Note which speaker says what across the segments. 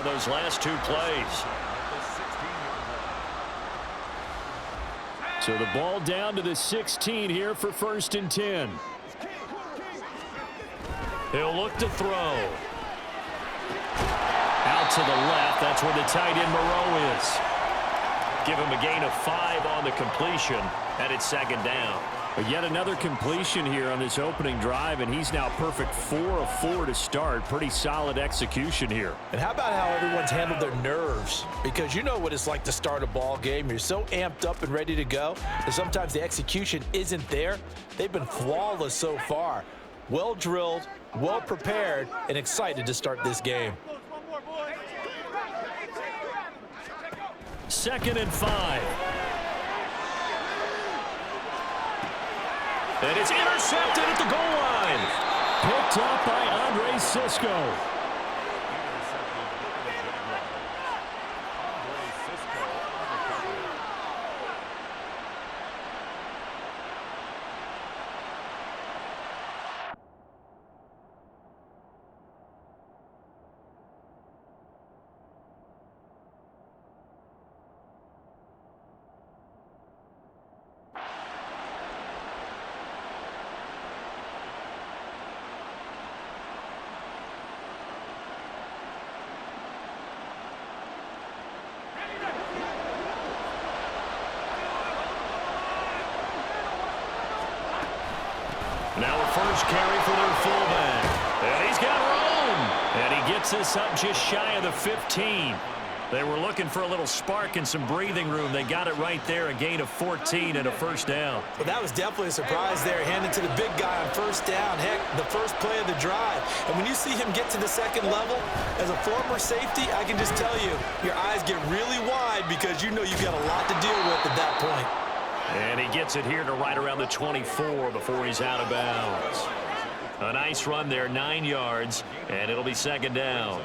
Speaker 1: Those last two plays. So the ball down to the 16 here for 1st and 10. He'll look to throw. Out to the left. That's where the tight end Moreau is. Give him a gain of 5 on the completion, and it's 2nd down. But yet another completion here on this opening drive, and he's now perfect 4 of 4 to start. Pretty solid execution here.
Speaker 2: And how about how everyone's handled their nerves? Because you know what it's like to start a ball game. You're so amped up and ready to go, and sometimes the execution isn't there. They've been flawless so far. Well drilled, well prepared, and excited to start this game.
Speaker 1: 2nd and 5. And it's intercepted at the goal line. Picked up by Andre Sisco. Now a first carry for their fullback. And he's got room. And he gets this up just shy of the 15. They were looking for a little spark and some breathing room. They got it right there, a gain of 14 and a 1st down.
Speaker 2: Well, that was definitely a surprise there, handed to the big guy on 1st down. Heck, the first play of the drive. And when you see him get to the 2nd level, as a former safety, I can just tell you, your eyes get really wide because you know you've got a lot to deal with at that point.
Speaker 1: And he gets it here to right around the 24 before he's out of bounds. A nice run there, 9 yards, and it'll be 2nd down.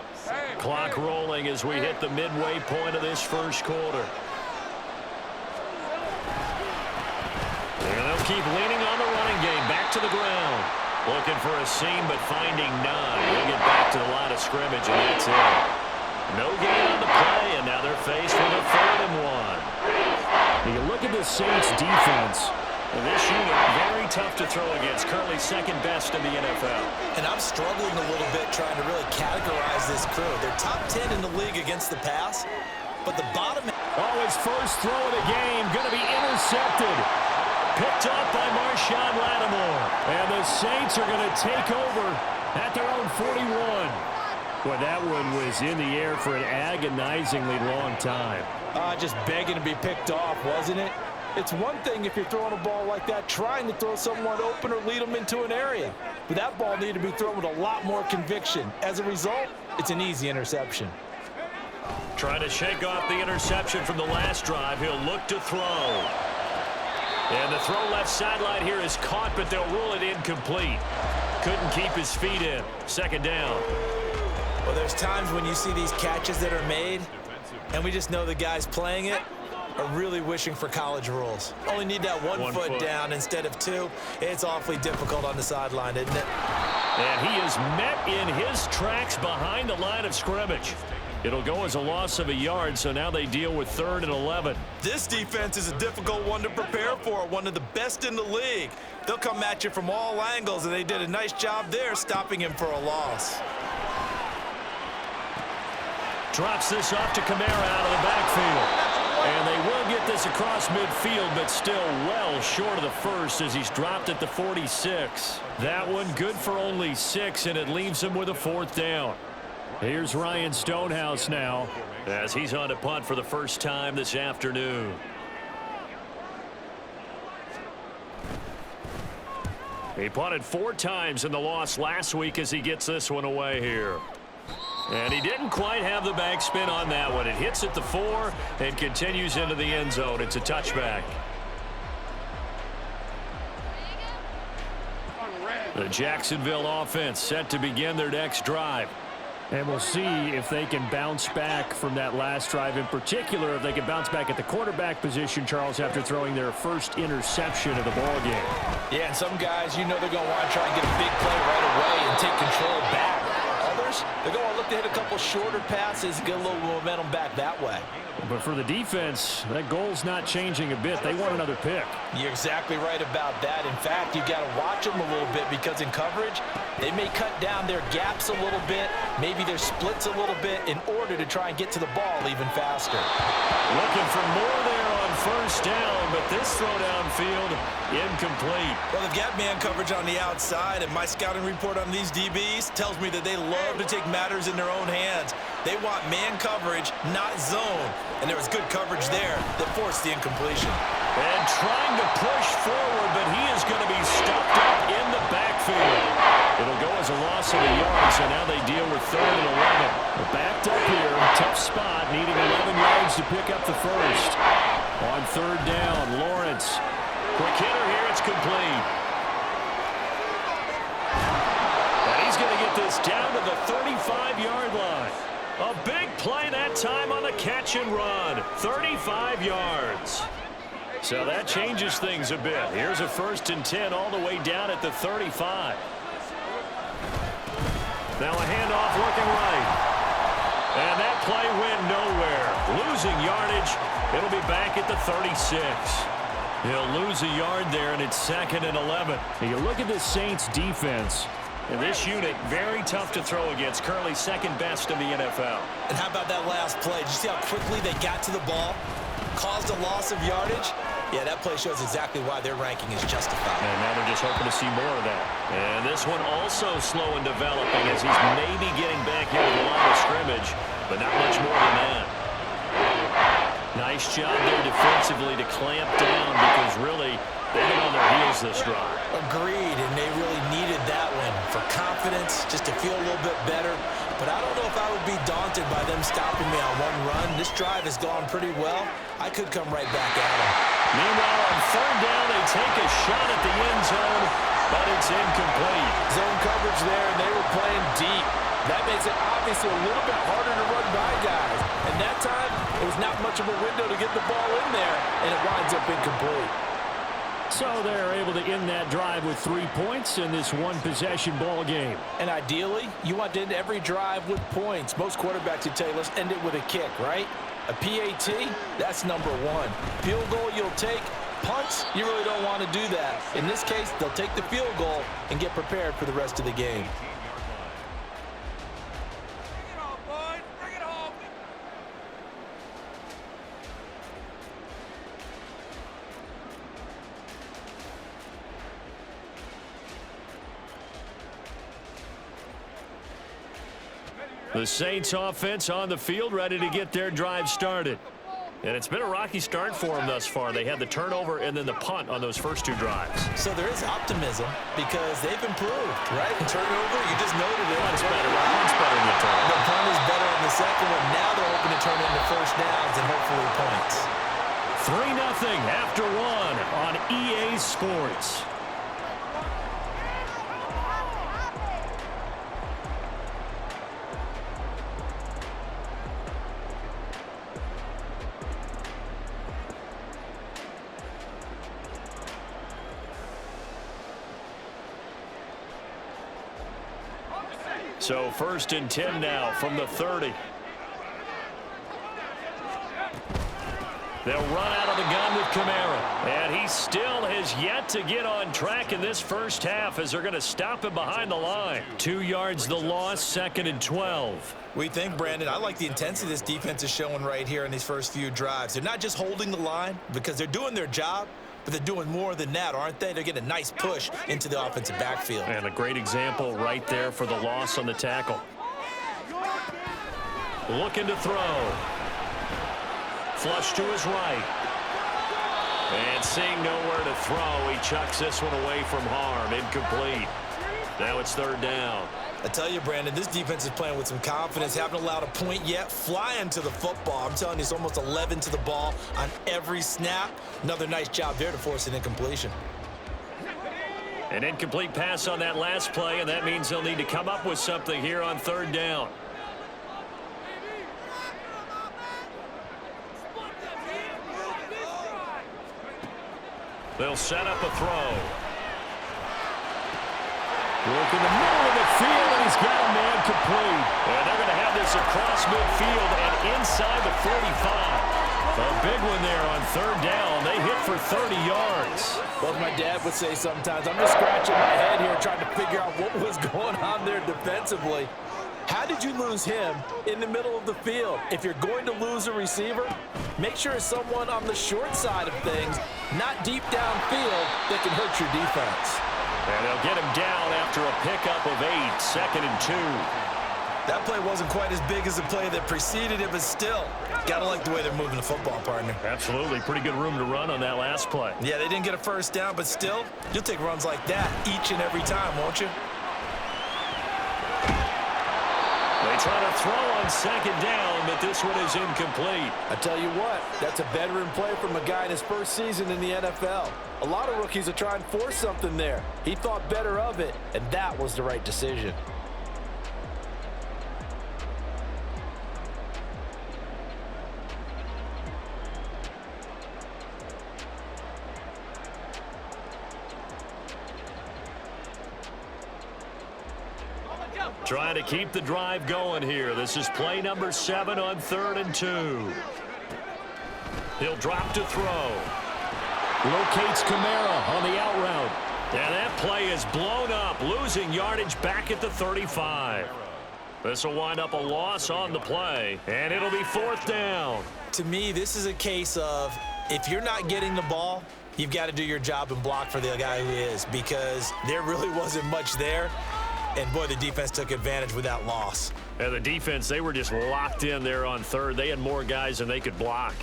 Speaker 1: Clock rolling as we hit the midway point of this first quarter. And they'll keep leaning on the running game. Back to the ground. Looking for a seam, but finding none. They'll get back to the line of scrimmage, and that's it. No gain on the play, and now they're faced with a 3rd and 1. You look at the Saints defense, and this unit very tough to throw against, currently 2nd best in the NFL.
Speaker 2: And I'm struggling a little bit trying to really categorize this crew. They're top 10 in the league against the pass, but the bottom...
Speaker 1: Oh, his first throw of the game going to be intercepted. Picked up by Marshawn Lattimore. And the Saints are going to take over at their own 41. Boy, that one was in the air for an agonizingly long time.
Speaker 2: Just begging to be picked off, wasn't it? It's one thing if you're throwing a ball like that, trying to throw someone open or lead them into an area. But that ball needed to be thrown with a lot more conviction. As a result, it's an easy interception.
Speaker 1: Trying to shake off the interception from the last drive. He'll look to throw. And the throw left sideline here is caught, but they'll rule it incomplete. Couldn't keep his feet in. 2nd down.
Speaker 2: Well, there's times when you see these catches that are made, and we just know the guys playing it are really wishing for college rules. Only need that one foot down instead of 2. It's awfully difficult on the sideline, isn't it?
Speaker 1: And he is met in his tracks behind the line of scrimmage. It'll go as a loss of a yard, so now they deal with 3rd and 11.
Speaker 2: This defense is a difficult one to prepare for, one of the best in the league. They'll come at you from all angles, and they did a nice job there stopping him for a loss.
Speaker 1: Drops this off to Kamara out of the backfield. And they will get this across midfield, but still well short of the first as he's dropped at the 46. That one good for only 6, and it leaves him with a 4th down. Here's Ryan Stonehouse now as he's on to punt for the first time this afternoon. He punted 4 times in the loss last week as he gets this one away here. And he didn't quite have the backspin on that one. It hits at the 4 and continues into the end zone. It's a touchback. The Jacksonville offense set to begin their next drive. And we'll see if they can bounce back from that last drive. In particular, if they can bounce back at the quarterback position, Charles, after throwing their first interception of the ball game.
Speaker 2: Yeah, and some guys, you know they're going to want to try and get a big play right away and take control back. Others, they're going to look look to hit a couple shorter passes, get a little momentum back that way.
Speaker 1: But for the defense, that goal's not changing a bit. They want another pick.
Speaker 2: You're exactly right about that. In fact, you've got to watch them a little bit because in coverage, they may cut down their gaps a little bit, maybe their splits a little bit in order to try and get to the ball even faster.
Speaker 1: Looking for more there on first down, but this throw downfield incomplete.
Speaker 2: Well, they've got man coverage on the outside, and my scouting report on these DBs tells me that they love to take matters in their own hands. They want man coverage, not zone. And there was good coverage there that forced the incompletion.
Speaker 1: And trying to push forward, but he is going to be stuffed up in the backfield. It'll go as a loss of a yard, so now they deal with 3rd and 11. They're backed up here, tough spot, needing 11 yards to pick up the first. On 3rd down, Lawrence. Quick hitter here, it's complete. And he's going to get this down to the 35-yard line. A big play that time on the catch and run. 35 yards. So that changes things a bit. Here's a 1st and 10 all the way down at the 35. Now a handoff looking right. And that play went nowhere. Losing yardage. It'll be back at the 36. He'll lose a yard there, and it's 2nd and 11. Now you look at this Saints defense. And this unit, very tough to throw against. Currently 2nd best in the NFL.
Speaker 2: And how about that last play? Did you see how quickly they got to the ball? Caused a loss of yardage? Yeah, that play shows exactly why their ranking is justified.
Speaker 1: And now they're just hoping to see more of that. And this one also slow in developing as he's maybe getting back into the line of scrimmage, but not much more than that. Nice job there defensively to clamp down because really they've been on their heels this drive.
Speaker 2: Agreed, and they really needed that one for confidence, just to feel a little bit better. But I don't know if I would be daunted by them stopping me on one run. This drive has gone pretty well. I could come right back at them.
Speaker 1: Meanwhile, on 3rd down, they take a shot at the end zone, but it's incomplete.
Speaker 2: Zone coverage there, and they were playing deep. That makes it obviously a little bit harder to run by guys. And that time, it was not much of a window to get the ball in there, and it winds up incomplete.
Speaker 1: So they're able to end that drive with 3 points in this one-possession ball game.
Speaker 2: And ideally, you want to end every drive with points. Most quarterbacks would tell you, let's end it with a kick, right? A PAT, that's number 1. Field goal you'll take. Punts, you really don't want to do that. In this case, they'll take the field goal and get prepared for the rest of the game.
Speaker 1: The Saints offense on the field, ready to get their drive started. And it's been a rocky start for them thus far. They had the turnover and then the punt on those first 2 drives.
Speaker 2: So there is optimism because they've improved, right? Turnover, you just noted it.
Speaker 1: Punt's better. Punt's better than the turnover.
Speaker 2: The punt is better on the second one. Now they're hoping to turn into first downs and hopefully points.
Speaker 1: 3-0 after 1 on EA Sports. So 1st and 10 now from the 30. They'll run out of the gun with Kamara. And he still has yet to get on track in this first half as they're going to stop him behind the line. 2 yards the loss, 2nd and 12.
Speaker 2: We think, Brandon, I like the intensity this defense is showing right here in these first few drives. They're not just holding the line because they're doing their job, but they're doing more than that, aren't they? They're getting a nice push into the offensive backfield.
Speaker 1: And a great example right there for the loss on the tackle. Looking to throw. Flush to his right. And seeing nowhere to throw, he chucks this one away from harm. Incomplete. Now it's 3rd down.
Speaker 2: I tell you, Brandon, this defense is playing with some confidence. Haven't allowed a point yet. Flying to the football. I'm telling you, it's almost 11 to the ball on every snap. Another nice job there to force an incompletion.
Speaker 1: An incomplete pass on that last play, and that means they'll need to come up with something here on 3rd down. They'll set up a throw. Work in the middle of the field, and he's got a man complete. And they're going to across midfield and inside the 45. A big one there on third down. They hit for 30 yards.
Speaker 2: Well, as my dad would say sometimes, I'm just scratching my head here trying to figure out what was going on there defensively. How did you lose him in the middle of the field? If you're going to lose a receiver, make sure it's someone on the short side of things, not deep downfield, that can hurt your defense.
Speaker 1: And they'll get him down after a pickup of 8, 2nd and 2.
Speaker 2: That play wasn't quite as big as the play that preceded it, but still, gotta like the way they're moving the football, partner.
Speaker 1: Absolutely. Pretty good room to run on that last play.
Speaker 2: Yeah, they didn't get a first down, but still, you'll take runs like that each and every time, won't you?
Speaker 1: They try to throw on 2nd down, but this one is incomplete.
Speaker 2: I tell you what, that's a veteran play from a guy in his first season in the NFL. A lot of rookies are trying to force something there. He thought better of it, and that was the right decision.
Speaker 1: Trying to keep the drive going here. This is play number 7 on 3rd and 2. He'll drop to throw. Locates Kamara on the out route. And that play is blown up, losing yardage back at the 35. This will wind up a loss on the play, and it'll be 4th down.
Speaker 2: To me, this is a case of if you're not getting the ball, you've got to do your job and block for the guy who is, because there really wasn't much there. And, boy, the defense took advantage with that loss.
Speaker 1: And the defense, they were just locked in there on 3rd. They had more guys than they could block.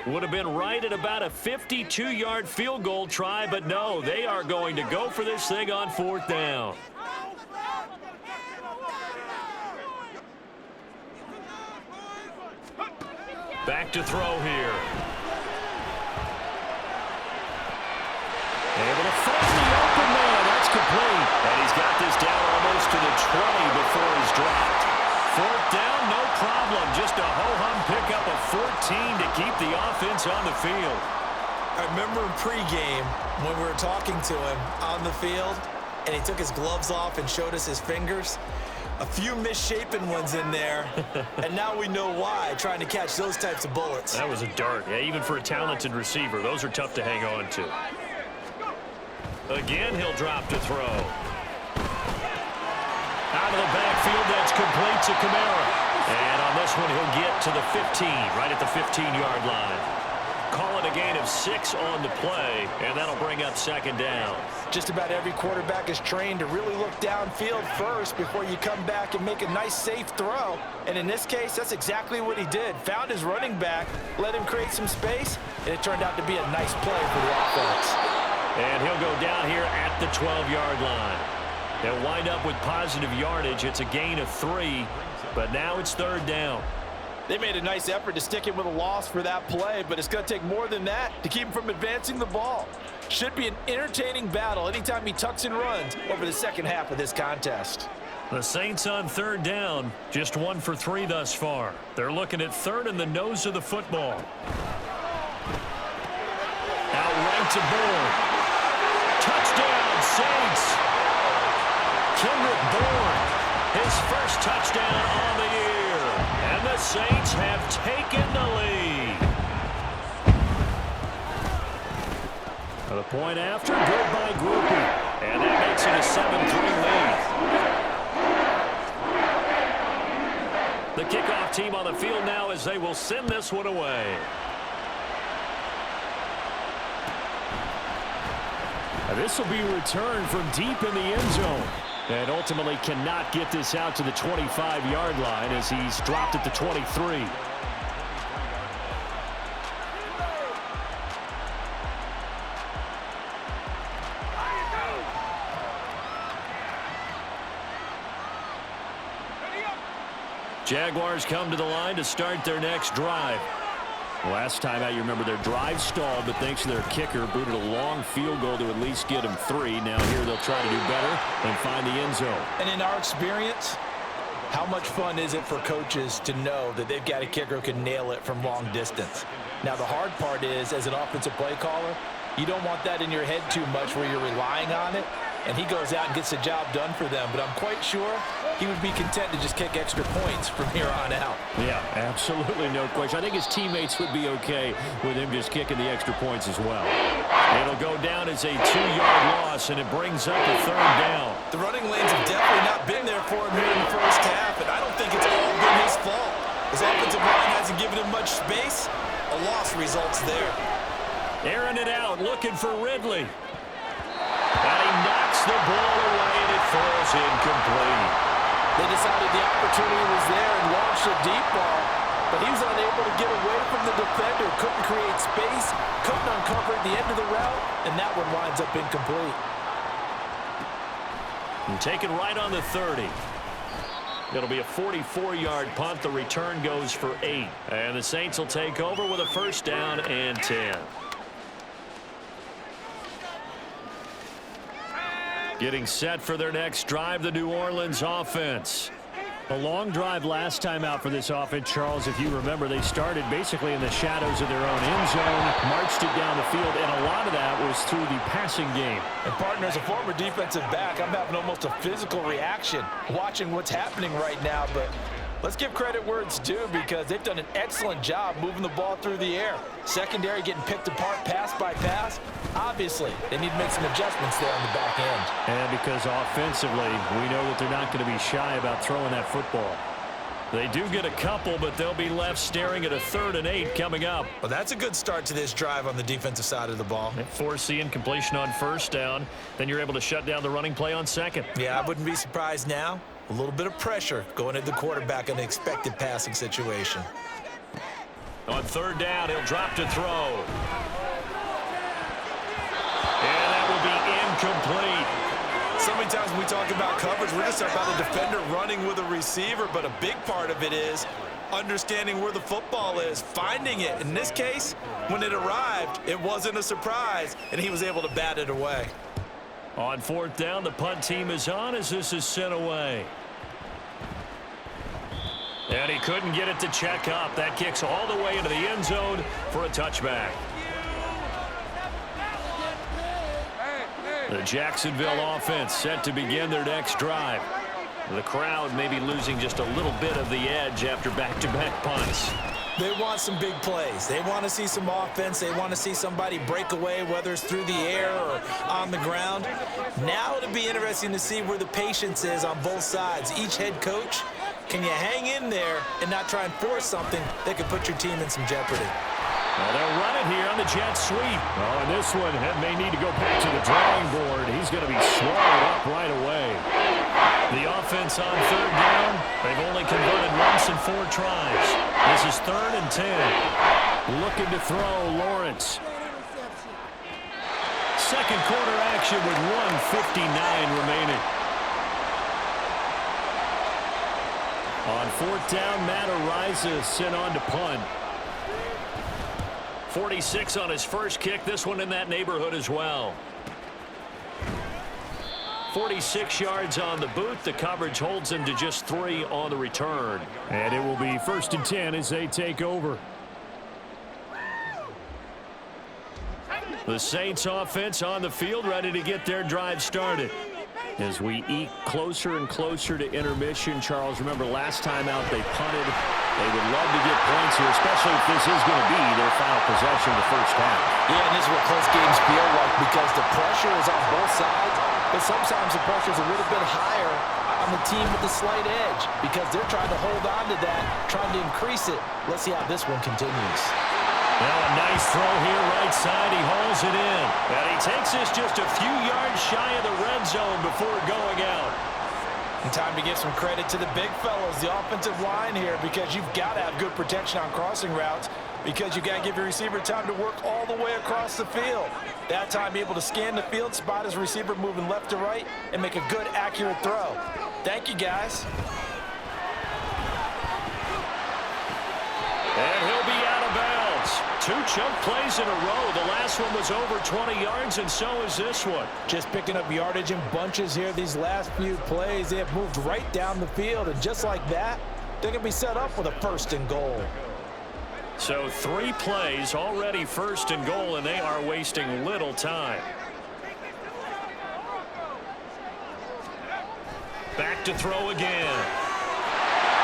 Speaker 1: Would have been right at about a 52-yard field goal try, but no, they are going to go for this thing on 4th down. Back to throw here. Able to find the open man. That's complete. And he's got this down almost to the 20 before he's dropped. 4th down, no problem. Just a ho-hum pickup of 14 to keep the offense on the field.
Speaker 2: I remember in pregame when we were talking to him on the field, and he took his gloves off and showed us his fingers. A few misshapen ones in there, and now we know why, trying to catch those types of bullets.
Speaker 1: That was a dart. Yeah, even for a talented receiver, those are tough to hang on to. Again, he'll drop to throw. Out of the backfield, that's complete to Kamara. And on this one, he'll get to the 15, right at the 15-yard line. Call it a gain of 6 on the play, and that'll bring up 2nd down.
Speaker 2: Just about every quarterback is trained to really look downfield first before you come back and make a nice, safe throw. And in this case, that's exactly what he did. Found his running back, let him create some space, and it turned out to be a nice play for the offense.
Speaker 1: And he'll go down here at the 12-yard line. They'll wind up with positive yardage. It's a gain of 3, but now it's 3rd down.
Speaker 2: They made a nice effort to stick him with a loss for that play, but it's going to take more than that to keep him from advancing the ball. Should be an entertaining battle anytime he tucks and runs over the second half of this contest.
Speaker 1: The Saints on 3rd down, just 1 for 3 thus far. They're looking at 3rd in the nose of the football. Outright to Bourne. Touchdown, Saints. Kendrick Bourne, his first touchdown on the year. And the Saints have taken the lead. The point after, good by Groupie. And that makes it a 7-3 lead. The kickoff team on the field now as they will send this one away. This will be returned from deep in the end zone. And ultimately cannot get this out to the 25-yard line as he's dropped at the 23. Jaguars come to the line to start their next drive. Last time out, you remember their drive stalled, but thanks to their kicker, booted a long field goal to at least get them 3. Now here they'll try to do better and find the end zone.
Speaker 2: And in our experience, how much fun is it for coaches to know that they've got a kicker who can nail it from long distance? Now the hard part is, as an offensive play caller, you don't want that in your head too much where you're relying on it. and he goes out and gets the job done for them. But I'm quite sure he would be content to just kick extra points from here on out.
Speaker 1: Yeah, absolutely no question. I think his teammates would be okay with him just kicking the extra points as well. It'll go down as a 2-yard loss, and it brings up a 3rd down.
Speaker 2: The running lanes have definitely not been there for him here in the first half, and I don't think it's all been his fault. His offensive line hasn't given him much space. A loss results there.
Speaker 1: Airing it out, looking for Ridley. And he knocks the ball away, and it falls incomplete.
Speaker 2: They decided the opportunity was there and launched a deep ball, but he was unable to get away from the defender, couldn't create space, couldn't uncover at the end of the route, and that one winds up incomplete.
Speaker 1: And taken right on the 30. It'll be a 44-yard punt. The return goes for 8. And the Saints will take over with a 1st down and 10. Getting set for their next drive, the New Orleans offense. A long drive last time out for this offense, Charles. If you remember, they started basically in the shadows of their own end zone, marched it down the field, and a lot of that was through the passing game.
Speaker 2: And, partner, as a former defensive back, I'm having almost a physical reaction watching what's happening right now. But let's give credit where it's due, because they've done an excellent job moving the ball through the air. Secondary getting picked apart pass by pass. Obviously, they need to make some adjustments there on the back end.
Speaker 1: And because offensively, we know that they're not going to be shy about throwing that football. They do get a couple, but they'll be left staring at a 3rd and 8 coming up.
Speaker 2: Well, that's a good start to this drive on the defensive side of the ball.
Speaker 1: Force the incompletion on 1st down. Then you're able to shut down the running play on 2nd.
Speaker 2: Yeah, I wouldn't be surprised now. A little bit of pressure going into the quarterback in an expected passing situation.
Speaker 1: On 3rd down, he'll drop to throw. And that will be incomplete.
Speaker 2: So many times when we talk about coverage, we're just about a defender running with a receiver, but a big part of it is understanding where the football is, finding it. In this case, when it arrived, it wasn't a surprise, and he was able to bat it away.
Speaker 1: On 4th down, the punt team is on as this is sent away. And he couldn't get it to check up. That kicks all the way into the end zone for a touchback. The Jacksonville offense set to begin their next drive. The crowd may be losing just a little bit of the edge after back-to-back punts.
Speaker 2: They want some big plays. They want to see some offense. They want to see somebody break away, whether it's through the air or on the ground. Now it'll be interesting to see where the patience is on both sides. Each head coach, can you hang in there and not try and force something that could put your team in some jeopardy?
Speaker 1: Well, they'll run it here on the jet sweep. Oh, and this one may need to go back to the drawing board. He's going to be swallowed up right away. The offense on 3rd down. They've only converted once in 4 tries. This is 3rd and 10. Looking to throw, Lawrence. 2nd quarter action with 1:59 remaining. On 4th down, Matt Ariza sent on to punt. 46 on his first kick. This one in that neighborhood as well. 46 yards on the boot. The coverage holds him to just 3 on the return. And it will be 1st and 10 as they take over. The Saints offense on the field, ready to get their drive started. As we eke closer and closer to intermission, Charles, remember last time out they punted. They would love to get points here, especially if this is going to be their final possession of the first half.
Speaker 2: Yeah, and this is what close games feel like, because the pressure is on both sides, but sometimes the pressure is a little bit higher on the team with the slight edge, because they're trying to hold on to that, trying to increase it. Let's see how this one continues.
Speaker 1: Now a nice throw here right side. He hauls it in. And he takes this just a few yards shy of the red zone before going out.
Speaker 2: And time to give some credit to the big fellows, the offensive line here, because you've got to have good protection on crossing routes, because you got to give your receiver time to work all the way across the field. That time, be able to scan the field, spot his receiver moving left to right, and make a good, accurate throw. Thank you, guys.
Speaker 1: And he'll be out of bounds. 2 chunk plays in a row. The last one was over 20 yards, and so is this one.
Speaker 2: Just picking up yardage in bunches here. These last few plays, they have moved right down the field, and just like that, they're going to be set up with a 1st and goal.
Speaker 1: So 3 plays, already 1st and goal, and they are wasting little time. back to throw again.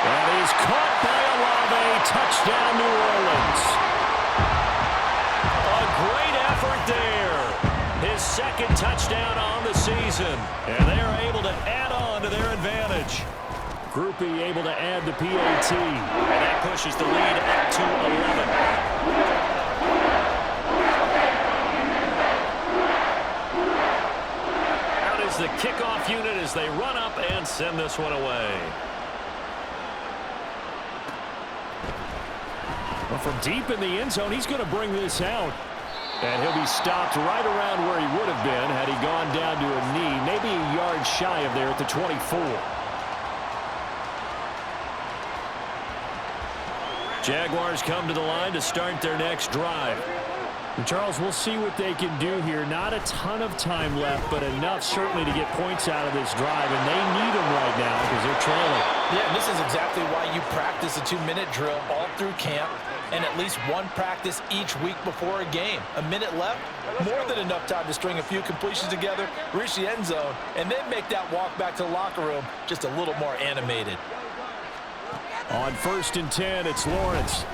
Speaker 1: That is caught by Olave. Touchdown, New Orleans. A great effort there. His second touchdown on the season. And they are able to add on to their advantage. Groupie able to add the PAT. And that pushes the lead up to 11. Out is the kickoff unit as they run up and send this one away. Well, from deep in the end zone, he's going to bring this out. And he'll be stopped right around where he would have been had he gone down to a knee, maybe a yard shy of there at the 24. Jaguars come to the line to start their next drive. And Charles, we'll see what they can do here. Not a ton of time left, but enough certainly to get points out of this drive, and they need them right now because they're trailing.
Speaker 2: Yeah, and this is exactly why you practice a 2-minute drill all through camp and at least one practice each week before a game. A minute left, more than enough time to string a few completions together, reach the end zone, and then make that walk back to the locker room just a little more animated.
Speaker 1: On 1st and 10, it's Lawrence.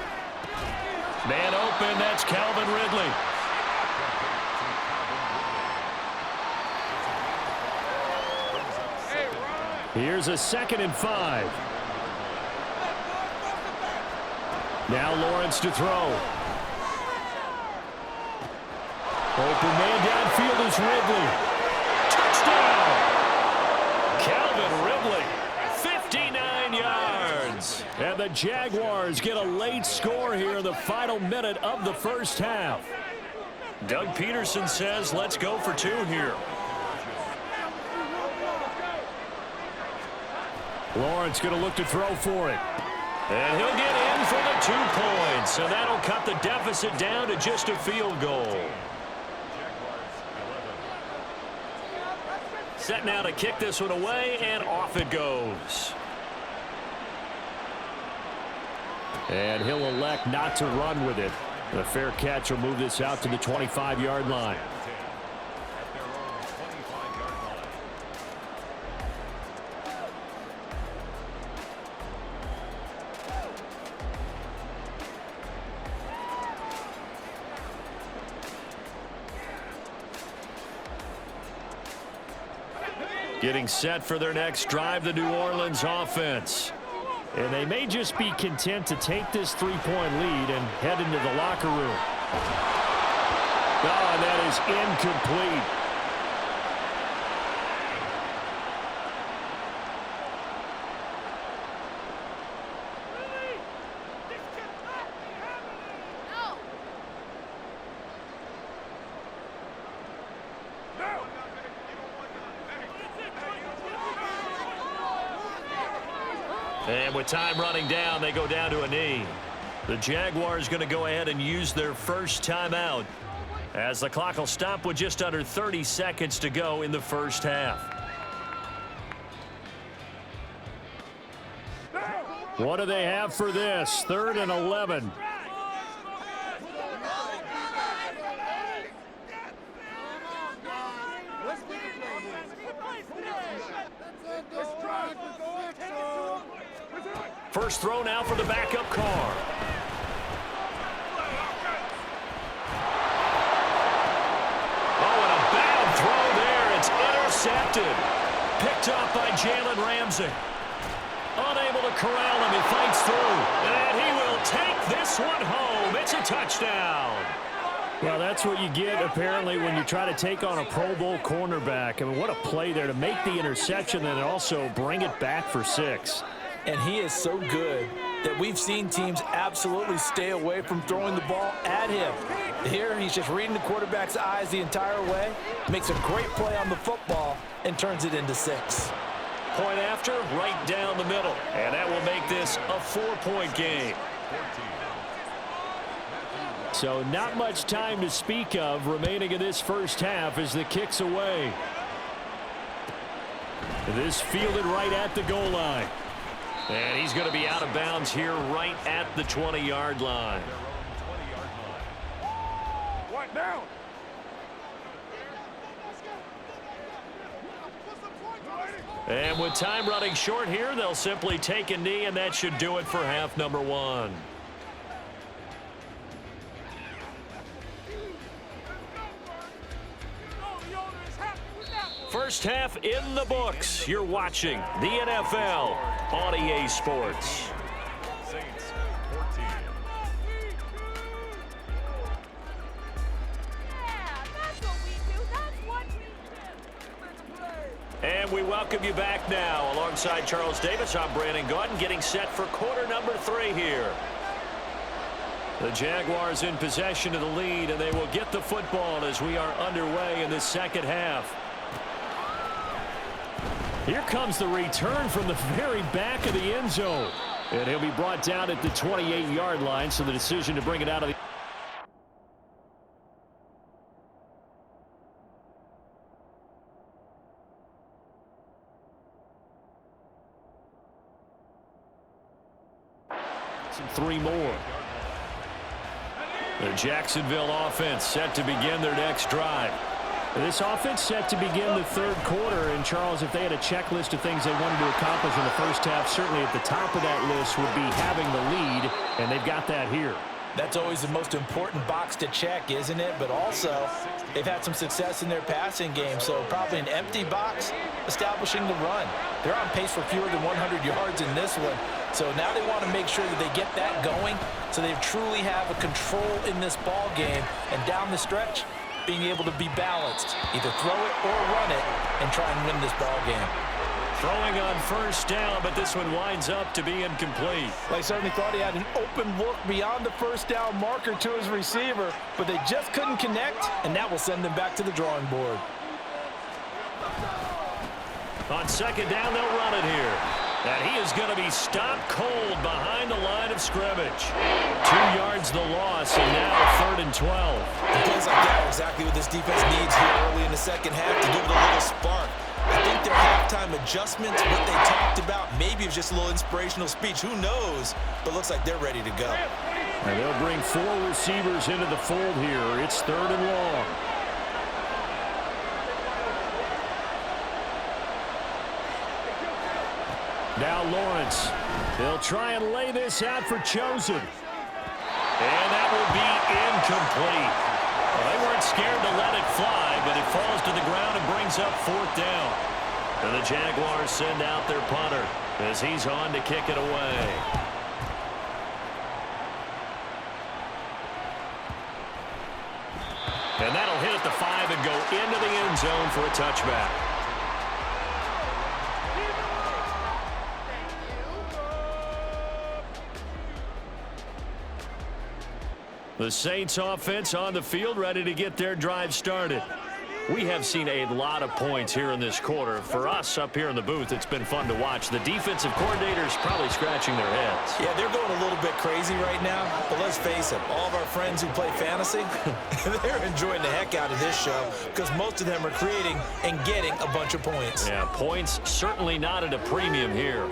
Speaker 1: Man open, that's Calvin Ridley. Here's a 2nd and 5. Now Lawrence to throw. Open man downfield is Ridley. Touchdown! Calvin Ridley, 59 yards. And the Jaguars get a late score here in the final minute of the first half. Doug Peterson says, let's go for 2 here. Lawrence going to look to throw for it. And he'll get in for the 2 points. So that'll cut the deficit down to just a field goal. Set now to kick this one away, and off it goes. And he'll elect not to run with it. The fair catch will move this out to the 25-yard line. Getting set for their next drive, the New Orleans offense. And they may just be content to take this 3-point lead and head into the locker room. Oh, and that is incomplete. And with time running down, they go down to a knee. The Jaguars going to go ahead and use their first timeout as the clock will stop with just under 30 seconds to go in the first half. What do they have for this? 3rd and 11. First throw now for the backup car. Oh, and a bad throw there. It's intercepted. Picked up by Jalen Ramsey. Unable to corral him. He fights through. And he will take this one home. It's a touchdown. Well, that's what you get, apparently, when you try to take on a Pro Bowl cornerback. I mean, what a play there to make the interception and also bring it back for 6.
Speaker 2: And he is so good that we've seen teams absolutely stay away from throwing the ball at him. Here, he's just reading the quarterback's eyes the entire way, makes a great play on the football, and turns it into 6.
Speaker 1: Point after, right down the middle. And that will make this a 4-point game. So not much time to speak of remaining in this first half as the kick's away. This fielded right at the goal line. And he's going to be out of bounds here right at the 20-yard line.
Speaker 3: What now?
Speaker 1: And with time running short here, they'll simply take a knee, and that should do it for half number one. First half in the books. You're watching the NFL on EA Sports. And we welcome you back now. Alongside Charles Davis, I'm Brandon Gaudin, getting set for quarter number 3 here. The Jaguars in possession of the lead, and they will get the football as we are underway in the second half. Here comes the return from the very back of the end zone. And he'll be brought down at the 28-yard line, so the decision to bring it out of the... Some 3 more. The Jacksonville offense set to begin their next drive. This offense set to begin the third quarter. And, Charles, if they had a checklist of things they wanted to accomplish in the first half, certainly at the top of that list would be having the lead, and they've got that here.
Speaker 2: That's always the most important box to check, isn't it? But also, they've had some success in their passing game, so probably an empty box establishing the run. They're on pace for fewer than 100 yards in this one, so now they want to make sure that they get that going so they truly have a control in this ball game, and down the stretch, being able to be balanced, either throw it or run it, and try and win this ball game.
Speaker 1: Throwing on first down, but this one winds up to be incomplete.
Speaker 2: They certainly thought he had an open look beyond the first down marker to his receiver, but they just couldn't connect, and that will send them back to the drawing board.
Speaker 1: On second down, they'll run it here. And he is going to be stopped cold behind the line of scrimmage. 2 yards the loss, and now 3rd and 12.
Speaker 2: Plays like that are exactly what this defense needs here early in the second half to give it a little spark. I think their halftime adjustments, what they talked about, maybe it was just a little inspirational speech. Who knows? But looks like they're ready to go.
Speaker 1: And they'll bring 4 receivers into the fold here. It's 3rd and long. Now Lawrence. They'll try and lay this out for Chosen. And that will be incomplete. Well, they weren't scared to let it fly, but it falls to the ground and brings up 4th down. And the Jaguars send out their punter as he's on to kick it away. And that'll hit at the 5 and go into the end zone for a touchback. The Saints offense on the field, ready to get their drive started. We have seen a lot of points here in this quarter. For us up here in the booth, it's been fun to watch. The defensive coordinators probably scratching their heads.
Speaker 2: Yeah, they're going a little bit crazy right now. But let's face it, all of our friends who play fantasy, they're enjoying the heck out of this show because most of them are creating and getting a bunch of points.
Speaker 1: Yeah, points certainly not at a premium here.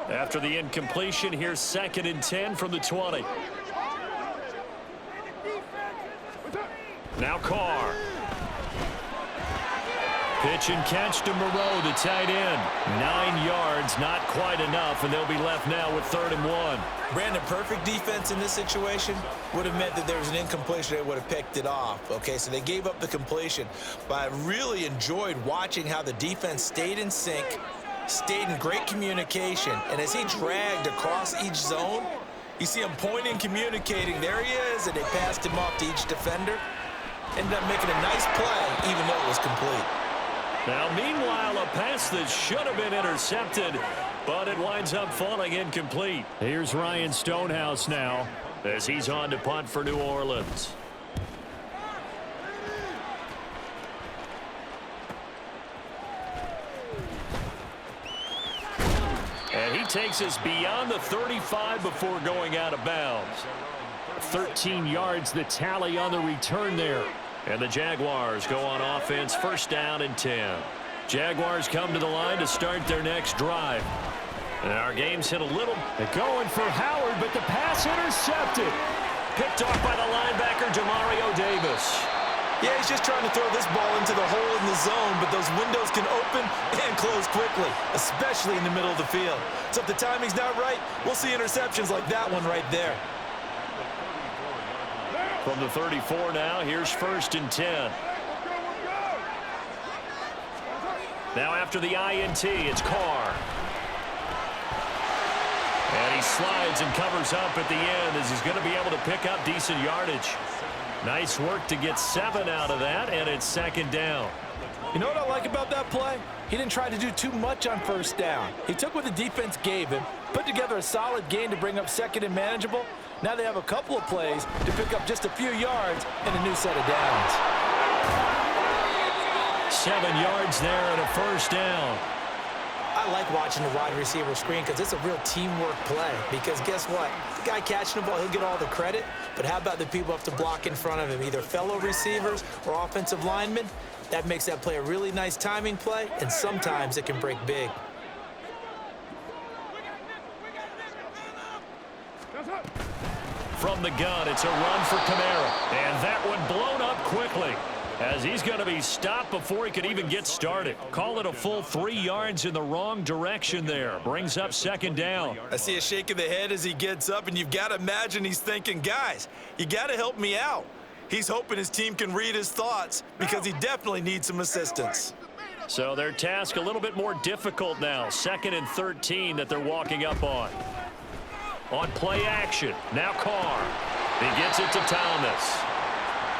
Speaker 1: After the incompletion, here's 2nd and 10 from the 20. Now Carr. Pitch and catch to Moreau, the tight end. 9 yards, not quite enough, and they'll be left now with 3rd and 1.
Speaker 2: Brandon, perfect defense in this situation would have meant that there was an incompletion. They would have picked it off. Okay, so they gave up the completion. But I really enjoyed watching how the defense stayed in sync, stayed in great communication, and as he dragged across each zone, you see him pointing, communicating. There he is, and they passed him off to each defender. Ended up making a nice play, even though it was complete.
Speaker 1: Now, meanwhile, a pass that should have been intercepted, but it winds up falling incomplete. Here's Ryan Stonehouse now as he's on to punt for New Orleans. And he takes us beyond the 35 before going out of bounds. 13 yards the tally on the return there. And the Jaguars go on offense, 1st down and 10. Jaguars come to the line to start their next drive. And our game's hit a little. They're going for Howard, but the pass intercepted. Picked off by the linebacker, Demario Davis.
Speaker 2: Yeah, he's just trying to throw this ball into the hole in the zone, but those windows can open and close quickly, especially in the middle of the field. So if the timing's not right, we'll see interceptions like that one right there.
Speaker 1: From the 34 now, here's 1st and 10. Now after the INT, it's Carr. And he slides and covers up at the end as he's going to be able to pick up decent yardage. Nice work to get 7 out of that, and it's 2nd down.
Speaker 2: You know what I like about that play? He didn't try to do too much on 1st down. He took what the defense gave him, put together a solid gain to bring up 2nd and manageable. Now they have a couple of plays to pick up just a few yards and a new set of downs.
Speaker 1: 7 yards there and a 1st down.
Speaker 3: I like watching the wide receiver screen because it's a real teamwork play. Because guess what? The guy catching the ball, he'll get all the credit. But how about the people who have to block in front of him, either fellow receivers or offensive linemen? That makes that play a really nice timing play, and sometimes it can break big.
Speaker 1: From the gun, it's a run for Kamara. And that one blown up quickly, as he's going to be stopped before he could even get started. Call it a full 3 yards in the wrong direction there. Brings up 2nd down.
Speaker 2: I see a shake of the head as he gets up, and you've got to imagine he's thinking, guys, you got to help me out. He's hoping his team can read his thoughts because he definitely needs some assistance.
Speaker 1: So their task a little bit more difficult now. 2nd and 13 that they're walking up on. On play action, now Carr. He gets it to Thomas.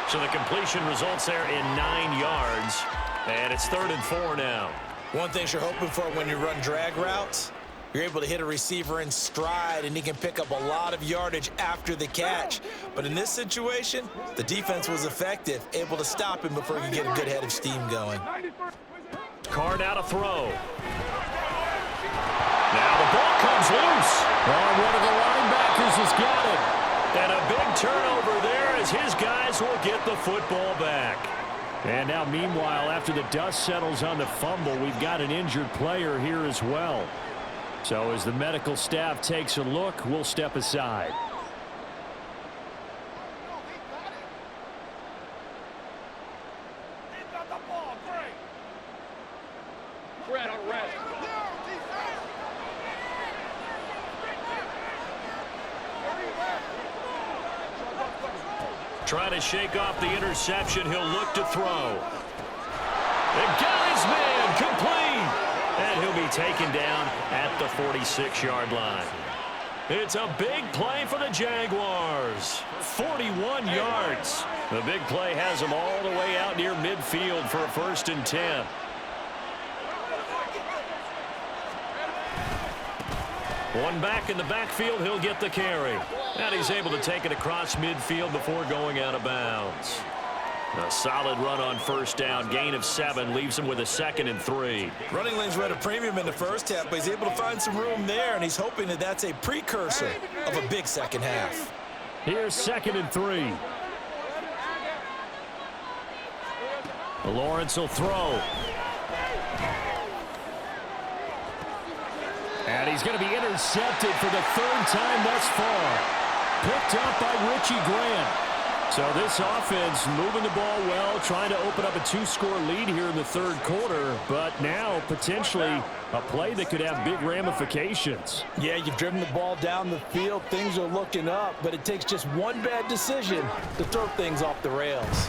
Speaker 1: So the completion results there in 9 yards, and it's 3rd and 4 now.
Speaker 2: One thing you're hoping for when you run drag routes, you're able to hit a receiver in stride, and he can pick up a lot of yardage after the catch. But in this situation, the defense was effective, able to stop him before he could get a good head of steam going.
Speaker 1: Carr now to throw. Now the ball comes loose. Oh, one of the linebackers has got it. And a big turnover there as his guys will get the football back. And now, meanwhile, after the dust settles on the fumble, we've got an injured player here as well. So as the medical staff takes a look, we'll step aside. Trying to shake off the interception. He'll look to throw. The guy's man complete. And he'll be taken down at the 46-yard line. It's a big play for the Jaguars. 41 yards. The big play has them all the way out near midfield for a 1st and 10. One back in the backfield, he'll get the carry. And he's able to take it across midfield before going out of bounds. A solid run on 1st down. Gain of 7 leaves him with a 2nd and 3.
Speaker 2: Running lanes were at a premium in the 1st half, but he's able to find some room there, and he's hoping that that's a precursor of a big 2nd half.
Speaker 1: Here's 2nd and 3. Lawrence will throw. And he's going to be intercepted for the 3rd time thus far. Picked up by Richie Grant. So this offense moving the ball well, trying to open up a 2-score lead here in the 3rd quarter, but now potentially a play that could have big ramifications.
Speaker 2: Yeah, you've driven the ball down the field. Things are looking up, but it takes just one bad decision to throw things off the rails.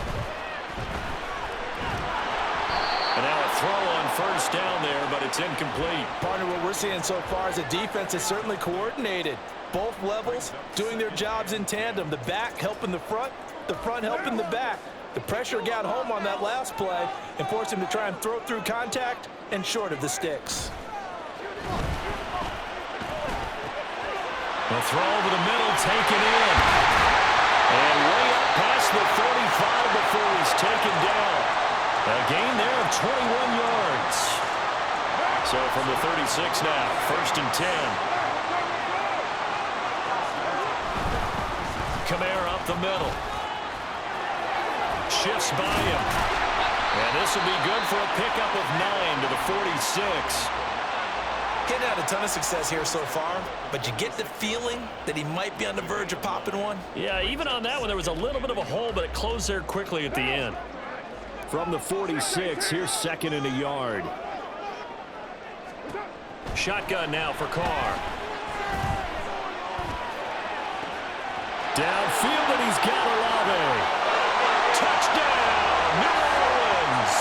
Speaker 1: And now a throw on 1st down there, but it's incomplete.
Speaker 2: Partner, what we're seeing so far is a defense is certainly coordinated. Both levels doing their jobs in tandem. The back helping the front helping the back. The pressure got home on that last play and forced him to try and throw through contact and short of the sticks.
Speaker 1: The throw over the middle, taken in. And way up past the 35 before he's taken down. A gain there of 21 yards. So from the 36 now, 1st and 10. Kamara up the middle. Shifts by him. And this will be good for a pickup of 9 to the 46.
Speaker 2: Getting out a ton of success here so far, but you get the feeling that he might be on the verge of popping one.
Speaker 1: Yeah, even on that one, there was a little bit of a hole, but it closed there quickly at the end. From the 46, here's 2nd and a yard. Shotgun now for Carr. Downfield, and he's got Olave. Touchdown, New Orleans.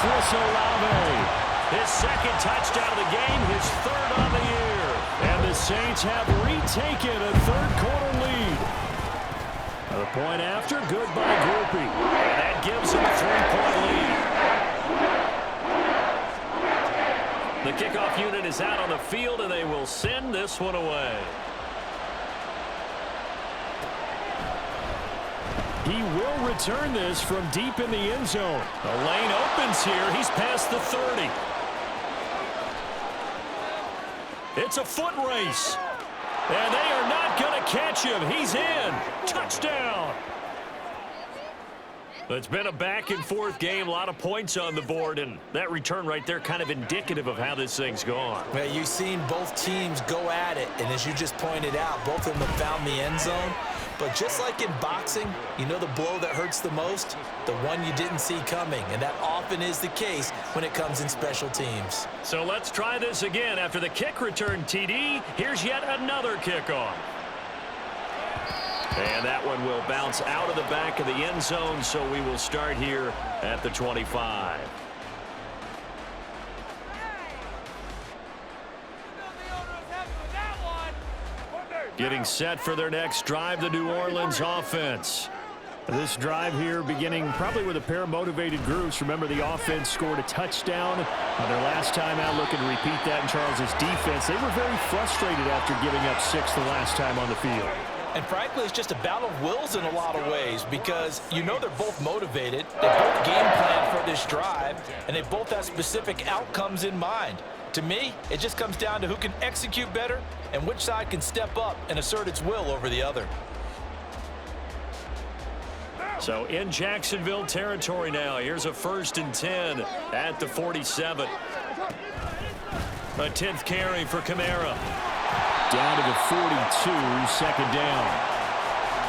Speaker 1: Chris Olave. His 2nd touchdown of the game, his 3rd on the year. And the Saints have retaken a 3rd-quarter lead. The point after, good by Groupie. And that gives them a 3-point lead. The kickoff unit is out on the field, and they will send this one away. He will return this from deep in the end zone. The lane opens here. He's past the 30. It's a foot race. And they are not going to catch him. He's in. Touchdown. It's been a back-and-forth game. A lot of points on the board. And that return right there kind of indicative of how this thing's gone.
Speaker 2: Well, you've seen both teams go at it. And as you just pointed out, both of them have found the end zone. But just like in boxing, you know the blow that hurts the most? The one you didn't see coming. And that often is the case when it comes in special teams.
Speaker 1: So let's try this again. After the kick return TD, here's yet another kickoff. And that one will bounce out of the back of the end zone, so we will start here at the 25. Getting set for their next drive, the New Orleans offense. This drive here beginning probably with a pair of motivated groups. Remember, the offense scored a touchdown on their last time out, looking to repeat that in Charles's defense. They were very frustrated after giving up 6 the last time on the field.
Speaker 2: And frankly, it's just a battle of wills in a lot of ways because you know they're both motivated. They both game plan for this drive, and they both have specific outcomes in mind. To me, it just comes down to who can execute better and which side can step up and assert its will over the other.
Speaker 1: So in Jacksonville territory now. Here's a 1st and 10 at the 47. A 10th carry for Kamara. Down to the 42, 2nd down.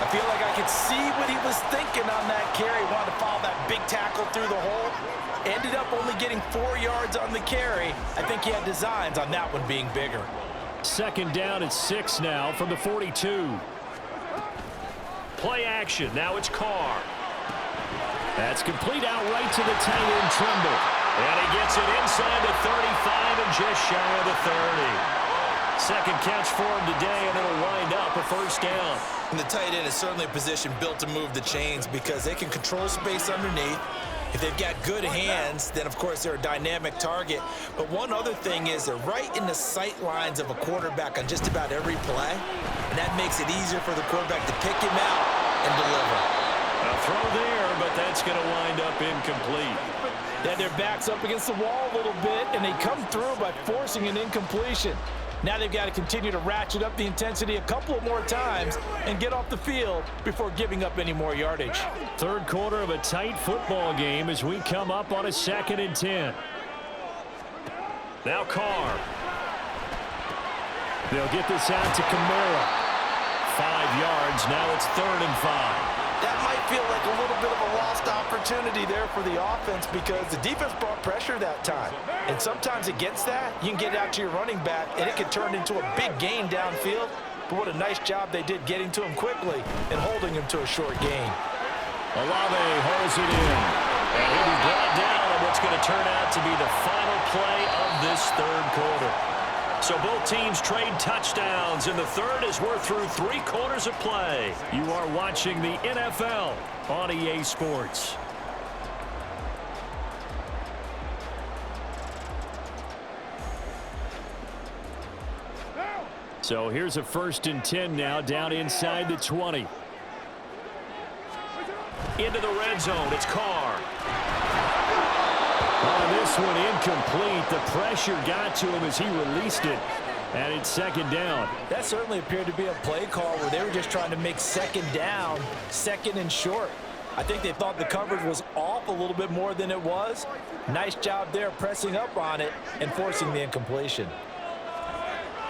Speaker 2: I feel like I could see what he was thinking on that carry. Wanted to follow that big tackle through the hole. Ended up only getting 4 yards on the carry. I think he had designs on that one being bigger.
Speaker 1: 2nd down at 6 now from the 42. Play action. Now it's Carr. That's complete out right to the tight end, Trimble. And he gets it inside the 35 and just shy of the 30. 2nd catch for him today, and it'll wind up a 1st down.
Speaker 2: And the tight end is certainly a position built to move the chains because they can control space underneath. If they've got good hands, then of course they're a dynamic target. But one other thing is they're right in the sight lines of a quarterback on just about every play. And that makes it easier for the quarterback to pick him out and deliver.
Speaker 1: A throw there, but that's going to wind up incomplete.
Speaker 2: Yeah, their back's up against the wall a little bit, and they come through by forcing an incompletion. Now they've got to continue to ratchet up the intensity a couple of more times and get off the field before giving up any more yardage.
Speaker 1: 3rd quarter of a tight football game as we come up on a 2nd and 10. Now Carr. They'll get this out to Kamara. 5 yards. Now it's 3rd and 5.
Speaker 2: That might feel like a little bit of a lost opportunity there for the offense because the defense brought pressure that time. And sometimes against that, you can get it out to your running back, and it can turn into a big gain downfield. But what a nice job they did getting to him quickly and holding him to a short gain.
Speaker 1: Olave holds it in. And he'll be brought down on what's going to turn out to be the final play of this 3rd quarter. So both teams trade touchdowns in the 3rd as we're through 3 quarters of play. You are watching the NFL on EA Sports. So here's a 1st and 10 now down inside the 20. Into the red zone. It's Carr. On this one, incomplete. The pressure got to him as he released it. And it's 2nd down.
Speaker 2: That certainly appeared to be a play call where they were just trying to make 2nd down, 2nd and short. I think they thought the coverage was off a little bit more than it was. Nice job there pressing up on it and forcing the incompletion.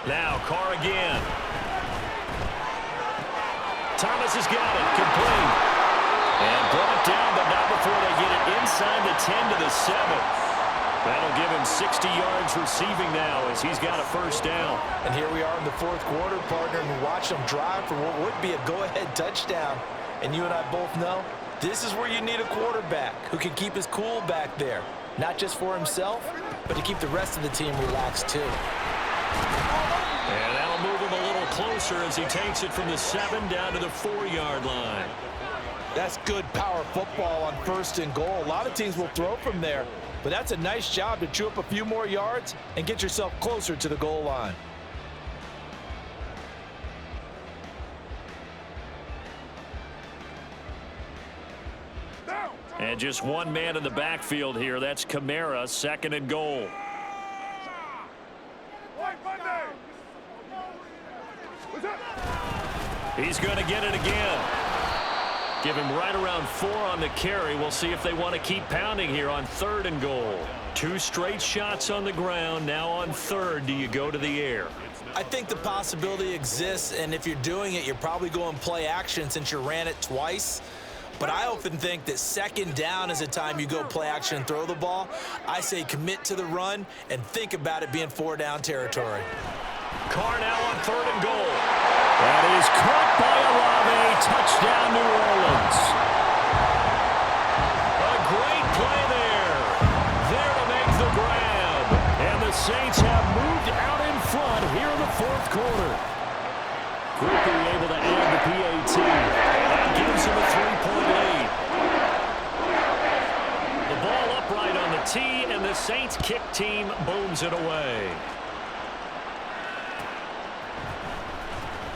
Speaker 1: Now Carr again. Thomas has got it. Complete. And brought down, but not before they get it inside the 10 to the 7. That'll give him 60 yards receiving now as he's got a first down.
Speaker 2: And here we are in the fourth quarter, partner, and we watch them drive for what would be a go-ahead touchdown. And you and I both know this is where you need a quarterback who can keep his cool back there. Not just for himself, but to keep the rest of the team relaxed too.
Speaker 1: And that'll move him a little closer as he takes it from the 7 down to the 4-yard line.
Speaker 2: That's good power football on 1st and goal. A lot of teams will throw from there, but that's a nice job to chew up a few more yards and get yourself closer to the goal line.
Speaker 1: And just one man in the backfield here. That's Kamara, 2nd and goal. He's going to get it again. Give him right around 4 on the carry. We'll see if they want to keep pounding here on 3rd and goal. 2 straight shots on the ground. Now on 3rd, do you go to the air?
Speaker 3: I think the possibility exists, and if you're doing it, you're probably going play action since you ran it twice. But I often think that 2nd down is a time you go play action and throw the ball. I say commit to the run and think about it being 4-down territory.
Speaker 1: Carr now on 3rd and goal. That is caught by Olave. Touchdown, New Orleans. A great play there. There to make the grab. And the Saints have moved out in front here in the 4th quarter. Quickly able to add the PAT. And that gives him a 3-point lead. The ball upright on the tee, and the Saints kick team booms it away.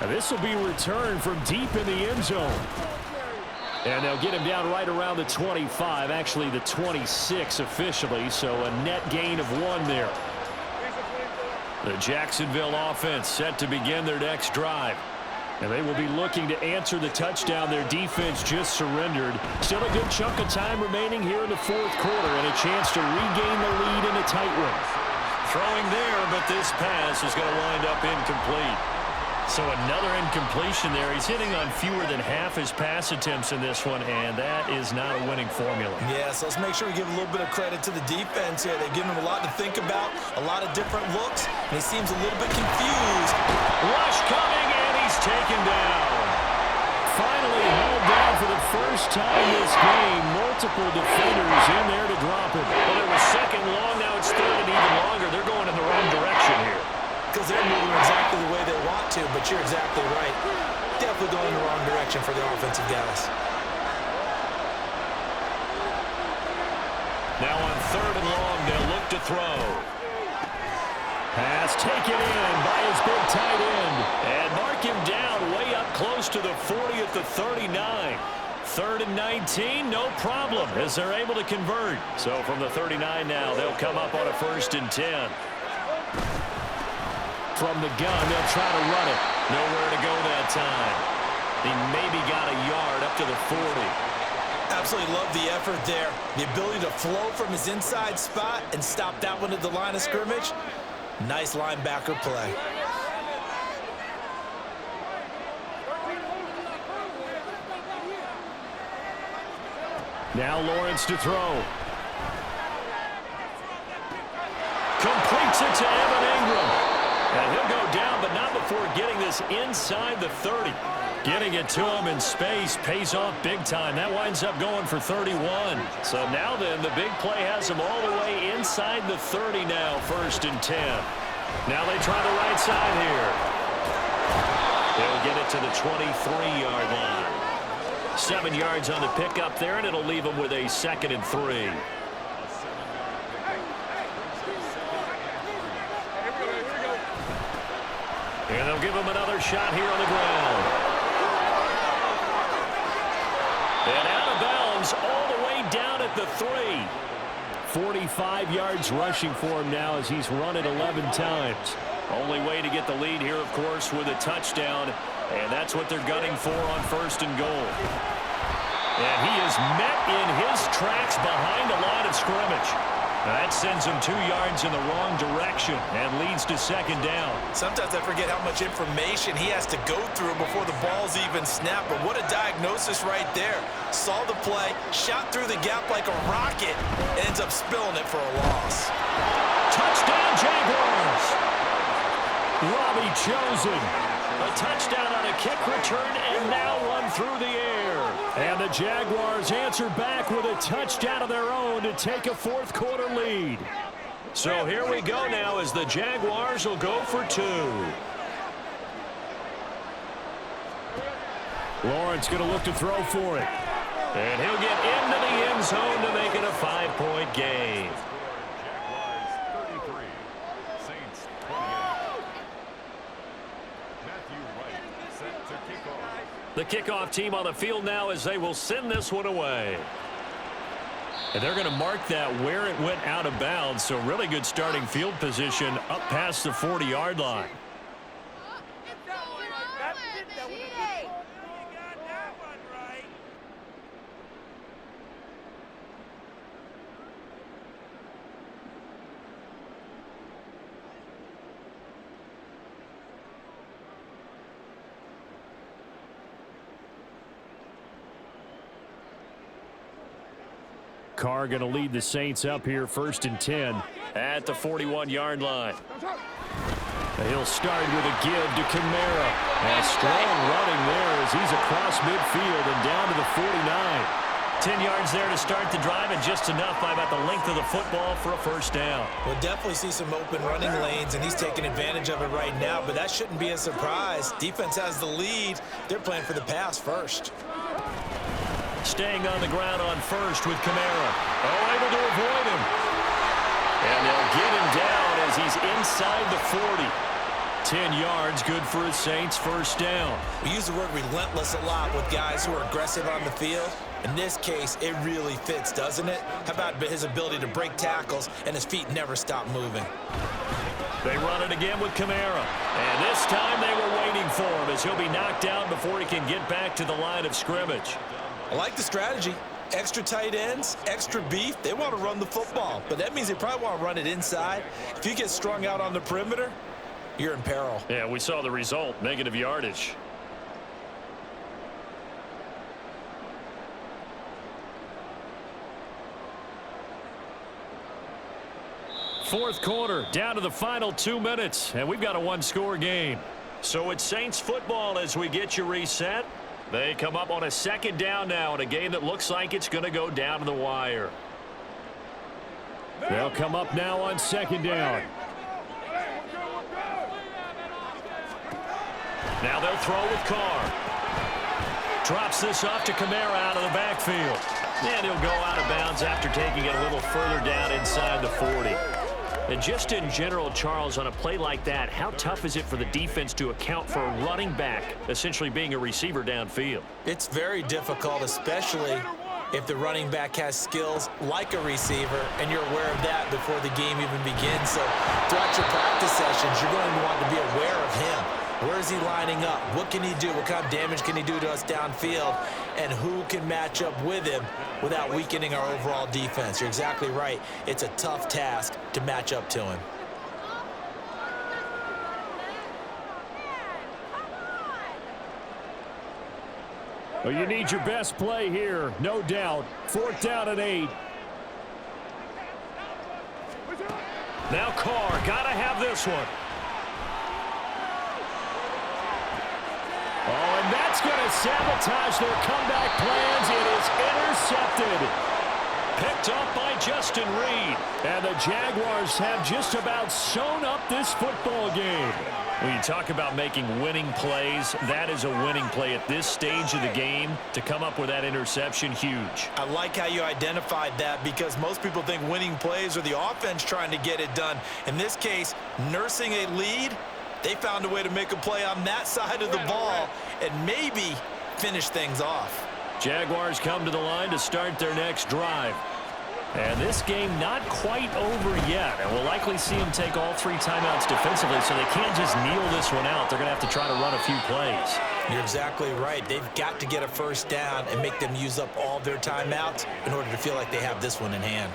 Speaker 1: This will be returned from deep in the end zone. And they'll get him down right around the 25, actually the 26 officially, so a net gain of 1 there. The Jacksonville offense set to begin their next drive. And they will be looking to answer the touchdown their defense just surrendered. Still a good chunk of time remaining here in the 4th quarter and a chance to regain the lead in a tight one. Throwing there, but this pass is going to wind up incomplete. So another incompletion there. He's hitting on fewer than half his pass attempts in this one, and that is not a winning formula.
Speaker 3: Yeah, so let's make sure we give a little bit of credit to the defense here. They've given him a lot to think about, a lot of different looks, and he seems a little bit confused.
Speaker 1: Rush coming, and he's taken down. Finally held down for the first time this game. Multiple defenders in there to drop him. Well, it was 2nd long. Now it's 3rd and even longer. They're going in the wrong direction here.
Speaker 3: Because they're moving exactly the way they want to, but you're exactly right. Definitely going in the wrong direction for the offensive guys.
Speaker 1: Now on 3rd and long, they'll look to throw. Pass taken in by his big tight end. And mark him down way up close to the 40 at the 39. 3rd and 19, no problem, as they're able to convert. So from the 39 now, they'll come up on a 1st and 10. From the gun, they'll try to run it. Nowhere to go that time. He maybe got a yard up to the 40.
Speaker 3: Absolutely love the effort there. The ability to flow from his inside spot and stop that one at the line of scrimmage. Nice linebacker play.
Speaker 1: Now Lawrence to throw. Completes it to Evan Ingram. And he'll go down, but not before getting this inside the 30. Getting it to him in space pays off big time. That winds up going for 31. So now then, the big play has him all the way inside the 30 now, 1st and 10. Now they try the right side here. They'll get it to the 23-yard line. 7 yards on the pickup there, and it'll leave them with a 2nd and 3. And they'll give him another shot here on the ground. And out of bounds all the way down at the 3. 45 yards rushing for him now as he's run it 11 times. Only way to get the lead here, of course, with a touchdown. And that's what they're gunning for on 1st and goal. And he is met in his tracks behind the line of scrimmage. That sends him 2 yards in the wrong direction and leads to second down.
Speaker 2: Sometimes I forget how much information he has to go through before the ball's even snapped, but what a diagnosis right there. Saw the play, shot through the gap like a rocket, ends up spilling it for a loss.
Speaker 1: Touchdown, Jaguars! Robbie Chosen. A touchdown on a kick return and now one through the air. And the Jaguars answer back with a touchdown of their own to take a fourth-quarter lead. So here we go now as the Jaguars will go for 2. Lawrence going to look to throw for it. And he'll get into the end zone to make it a 5-point game. The kickoff team on the field now as they will send this one away. And they're going to mark that where it went out of bounds. So really good starting field position up past the 40-yard line. Carr going to lead the Saints up here 1st and 10 at the 41-yard line. He'll start with a give to Kamara. A strong running there as he's across midfield and down to the 49. 10 yards there to start the drive and just enough by about the length of the football for a first down.
Speaker 3: We'll definitely see some open running lanes, and he's taking advantage of it right now, but that shouldn't be a surprise. Defense has the lead. They're playing for the pass first.
Speaker 1: Staying on the ground on first with Kamara. Oh, able to avoid him. And they'll get him down as he's inside the 40. 10 yards, good for a Saints first down.
Speaker 3: We use the word relentless a lot with guys who are aggressive on the field. In this case, it really fits, doesn't it? How about his ability to break tackles and his feet never stop moving?
Speaker 1: They run it again with Kamara. And this time they were waiting for him as he'll be knocked out before he can get back to the line of scrimmage.
Speaker 3: I like the strategy. Extra tight ends, extra beef. They want to run the football, but that means they probably want to run it inside. If you get strung out on the perimeter, you're in peril.
Speaker 1: Yeah, we saw the result, negative yardage. Fourth quarter, down to the final 2 minutes, and we've got a one-score game. So it's Saints football as we get you reset. They come up on a second down now in a game that looks like it's going to go down to the wire. They'll come up now on second down. Now they'll throw with Carr. Drops this off to Kamara out of the backfield. And he'll go out of bounds after taking it a little further down inside the 40. And just in general, Charles, on a play like that, how tough is it for the defense to account for a running back essentially being a receiver downfield?
Speaker 3: It's very difficult, especially if the running back has skills like a receiver, and you're aware of that before the game even begins. So throughout your practice sessions, you're going to want to be aware of him. Where is he lining up? What can he do? What kind of damage can he do to us downfield? And who can match up with him without weakening our overall defense? You're exactly right. It's a tough task to match up to him.
Speaker 1: Well, you need your best play here, no doubt. 4th down and 8. Now Carr, gotta have this one. Oh, and that's going to sabotage their comeback plans. It is intercepted. Picked up by Justin Reed. And the Jaguars have just about sewn up this football game. When you talk about making winning plays, that is a winning play at this stage of the game. To come up with that interception, huge.
Speaker 3: I like how you identified that, because most people think winning plays are the offense trying to get it done. In this case, nursing a lead, they found a way to make a play on that side of the ball and maybe finish things off.
Speaker 1: Jaguars come to the line to start their next drive. And this game not quite over yet. And we'll likely see them take all 3 timeouts defensively, so they can't just kneel this one out. They're going to have to try to run a few plays.
Speaker 3: You're exactly right. They've got to get a first down and make them use up all their timeouts in order to feel like they have this one in hand.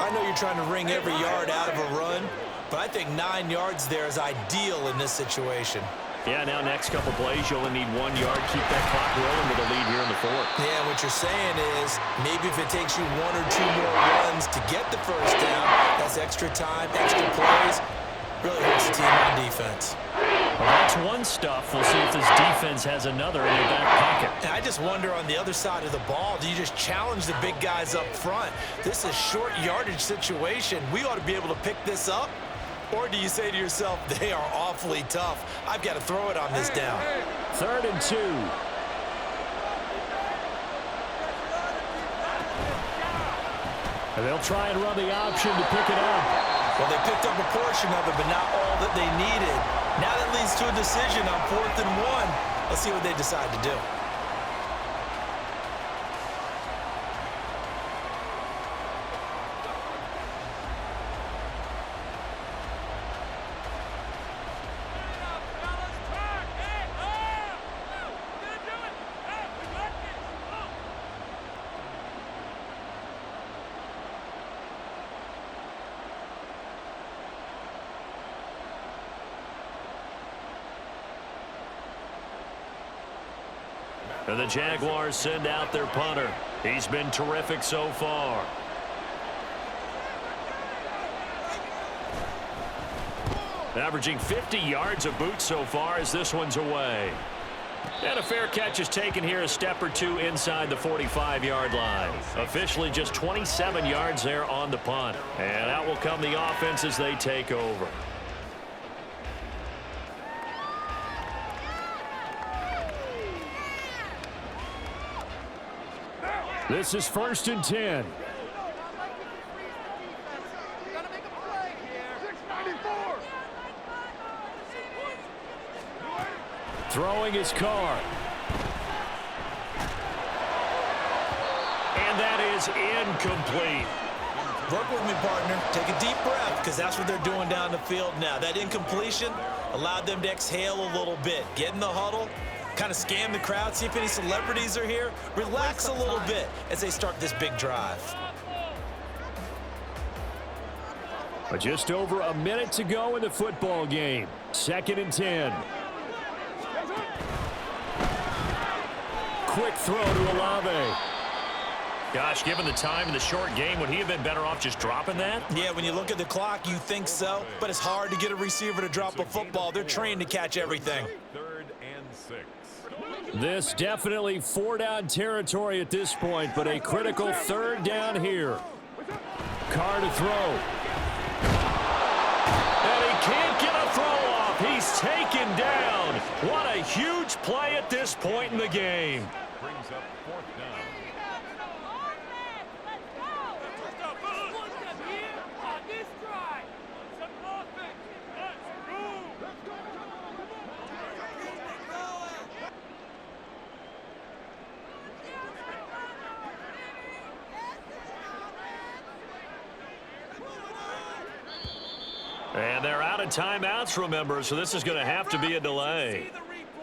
Speaker 2: I know you're trying to wring every yard out of a run, but I think 9 yards there is ideal in this situation.
Speaker 1: Yeah, now next couple plays, you only need 1 yard. Keep that clock rolling with a lead here in the fourth.
Speaker 2: Yeah, what you're saying is maybe if it takes you 1 or 2 more runs to get the first down, that's extra time, extra plays. Really hurts the team on defense.
Speaker 1: Well, that's one stuff. We'll see if this defense has another in their back pocket.
Speaker 2: And I just wonder on the other side of the ball, do you just challenge the big guys up front? This is short yardage situation. We ought to be able to pick this up. Or do you say to yourself, they are awfully tough. I've got to throw it on this down.
Speaker 1: 3rd and 2. And they'll try and run the option to pick it up.
Speaker 2: Well, they picked up a portion of it, but not all that they needed. Now that leads to a decision on 4th and 1. Let's see what they decide to do.
Speaker 1: And the Jaguars send out their punter. He's been terrific so far. Averaging 50 yards a boot so far as this one's away. And a fair catch is taken here, a step or two inside the 45-yard line. Officially just 27 yards there on the punt. And out will come the offense as they take over. This is 1st and 10. Throwing his car. And that is incomplete.
Speaker 2: Work with me, partner. Take a deep breath, because that's what they're doing down the field now. That incompletion allowed them to exhale a little bit. Get in the huddle. Kind of scan the crowd, see if any celebrities are here. Relax a little bit as they start this big drive.
Speaker 1: Just over a minute to go in the football game. 2nd and 10. Quick throw to Olave. Gosh, given the time in the short game, would he have been better off just dropping that?
Speaker 2: Yeah, when you look at the clock, you think so, but it's hard to get a receiver to drop a football. They're trained to catch everything.
Speaker 4: 3rd and 6.
Speaker 1: This definitely 4-down territory at this point, but a critical 3rd down here. Carr to throw. And he can't get a throw off. He's taken down. What a huge play at this point in the game.
Speaker 4: Brings up 4th down.
Speaker 1: And they're out of timeouts, remember, so this is going to have to be a delay.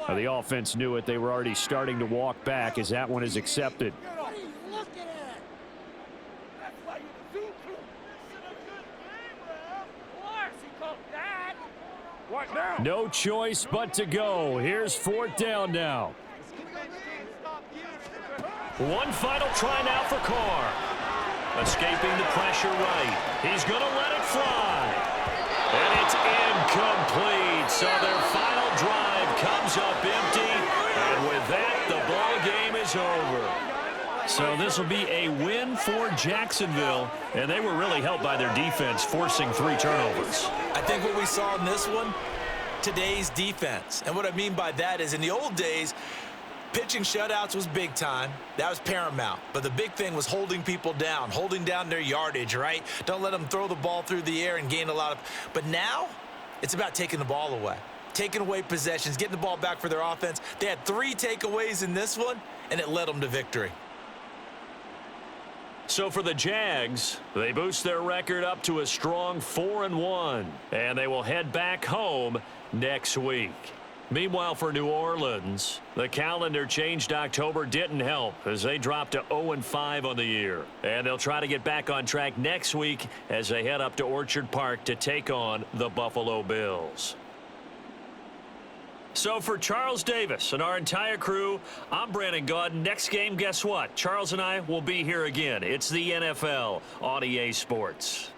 Speaker 1: The offense knew it. They were already starting to walk back as that one is accepted. No choice but to go. Here's 4th down now. One final try now for Carr. Escaping the pressure right. He's going to let it fly. And it's incomplete. So their final drive comes up empty. And with that, the ball game is over. So this will be a win for Jacksonville. And they were really helped by their defense, forcing 3 turnovers.
Speaker 2: I think what we saw in this one, today's defense. And what I mean by that is in the old days, pitching shutouts was big time. That was paramount. But the big thing was holding people down, holding down their yardage, right? Don't let them throw the ball through the air and gain a lot of... But now, it's about taking the ball away. Taking away possessions, getting the ball back for their offense. They had 3 takeaways in this one, and it led them to victory.
Speaker 1: So for the Jags, they boost their record up to a strong 4-1. And they will head back home next week. Meanwhile, for New Orleans, the calendar changed. October didn't help as they dropped to 0-5 on the year. And they'll try to get back on track next week as they head up to Orchard Park to take on the Buffalo Bills. So for Charles Davis and our entire crew, I'm Brandon Gaudin. Next game, guess what? Charles and I will be here again. It's the NFL on EA Sports.